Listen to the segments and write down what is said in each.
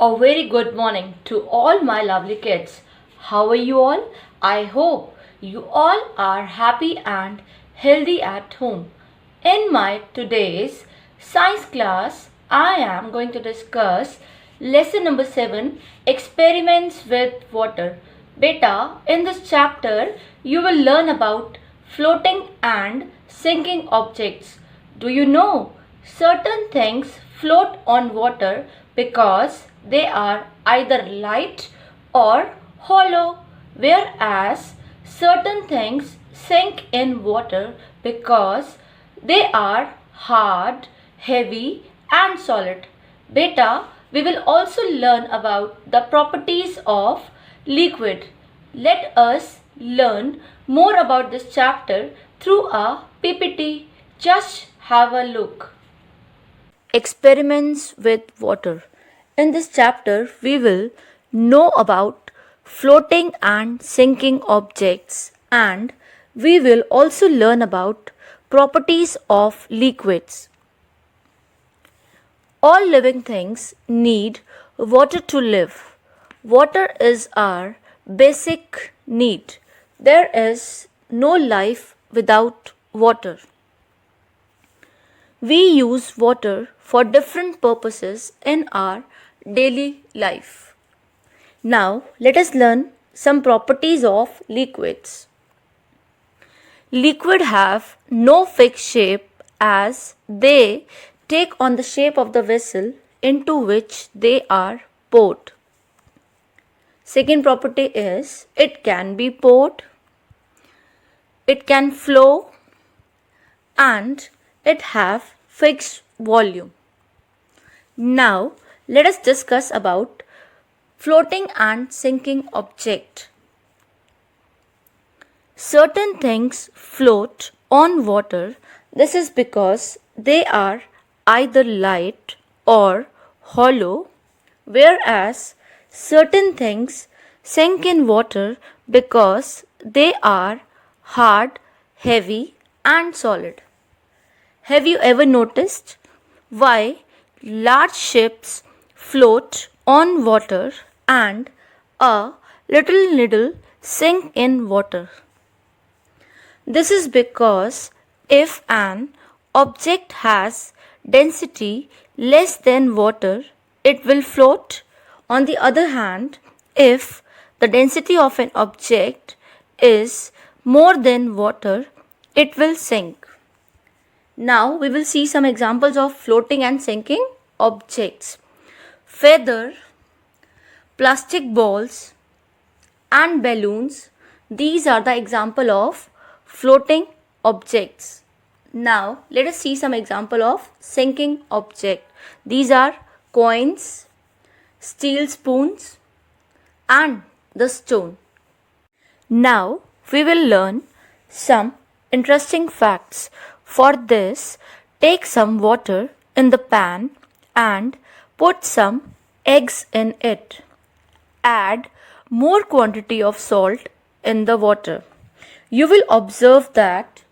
A very good morning to all my lovely kids. How are you all? I hope you all are happy and healthy at home. In my today's science class, I am going to discuss lesson number 7, experiments with water. Beta, in this chapter, you will learn about floating and sinking objects. Do you know certain things float on water because they are either light or hollow, whereas certain things sink in water because they are hard, heavy, and solid. Beta, we will also learn about the properties of liquid. Let us learn more about this chapter through a PPT. Just have a look. Experiments with water. In this chapter, we will know about floating and sinking objects, and we will also learn about properties of liquids. All living things need water to live. Water is our basic need. There is no life without water. We use water for different purposes in our daily life. Now, let us learn some properties of liquids. Liquid have no fixed shape as they take on the shape of the vessel into which they are poured. Second property is it can be poured, it can flow, and it have fixed volume. Now let us discuss about floating and sinking object. Certain things float on water. This is because they are either light or hollow, whereas certain things sink in water because they are hard, heavy, and solid. Have you ever noticed why large ships float on water and a little sink in water? This is because if an object has density less than water, it will float. On the other hand, if the density of an object is more than water, it will sink. Now we will see some examples of floating and sinking objects. Feather, plastic balls, and balloons. These are the example of floating objects. Now let us see some example of sinking object. These are coins, steel spoons, and the stone. Now we will learn some interesting facts. For this, take some water in the pan and put some eggs in it. Add more quantity of salt in the water. You will observe that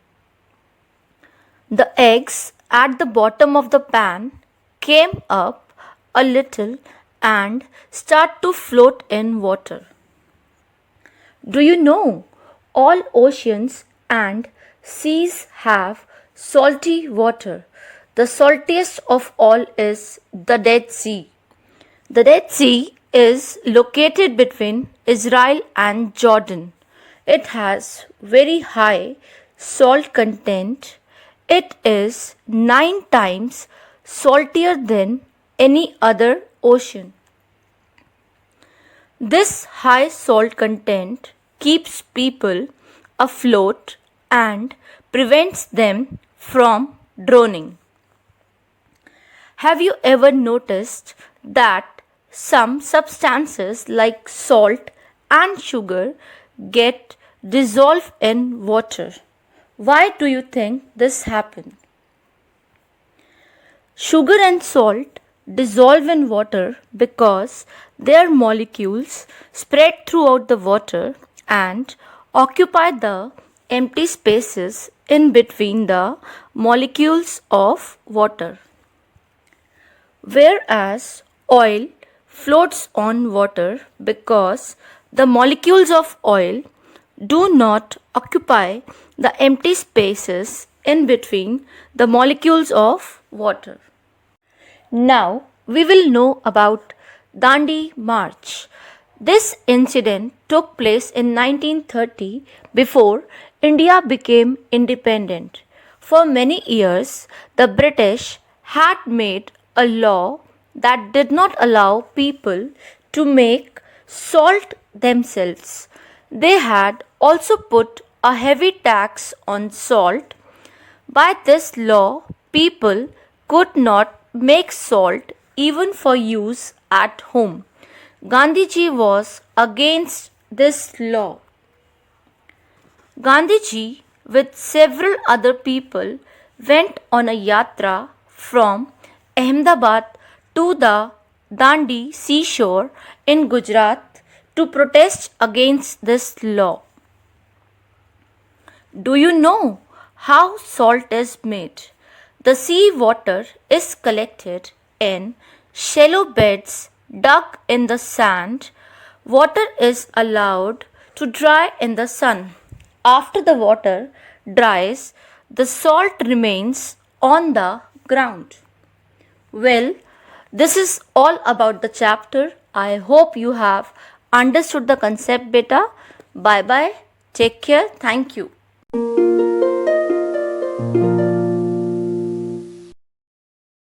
the eggs at the bottom of the pan came up a little and start to float in water. Do you know all oceans and seas have salty water? The saltiest of all is the Dead Sea. The Dead Sea is located between Israel and Jordan. It has very high salt content. It is 9 times saltier than any other ocean. This high salt content keeps people afloat and prevents them from drowning. Have you ever noticed that some substances like salt and sugar get dissolved in water? Why do you think this happens? Sugar and salt dissolve in water because their molecules spread throughout the water and occupy the empty spaces in between the molecules of water. Whereas oil floats on water because the molecules of oil do not occupy the empty spaces in between the molecules of water. Now we will know about Dandi March. This incident took place in 1930 before India became independent. For many years, the British had made a law that did not allow people to make salt themselves. They had also put a heavy tax on salt. By this law, people could not make salt even for use at home. Gandhiji was against this law. Gandhiji, with several other people, went on a yatra from Ahmedabad to the Dandi seashore in Gujarat to protest against this law. Do you know how salt is made? The sea water is collected in shallow beds dug in the sand. Water is allowed to dry in the sun. After the water dries, the salt remains on the ground. Well, this is all about the chapter. I hope you have understood the concept, beta. Bye bye. Take care. Thank you.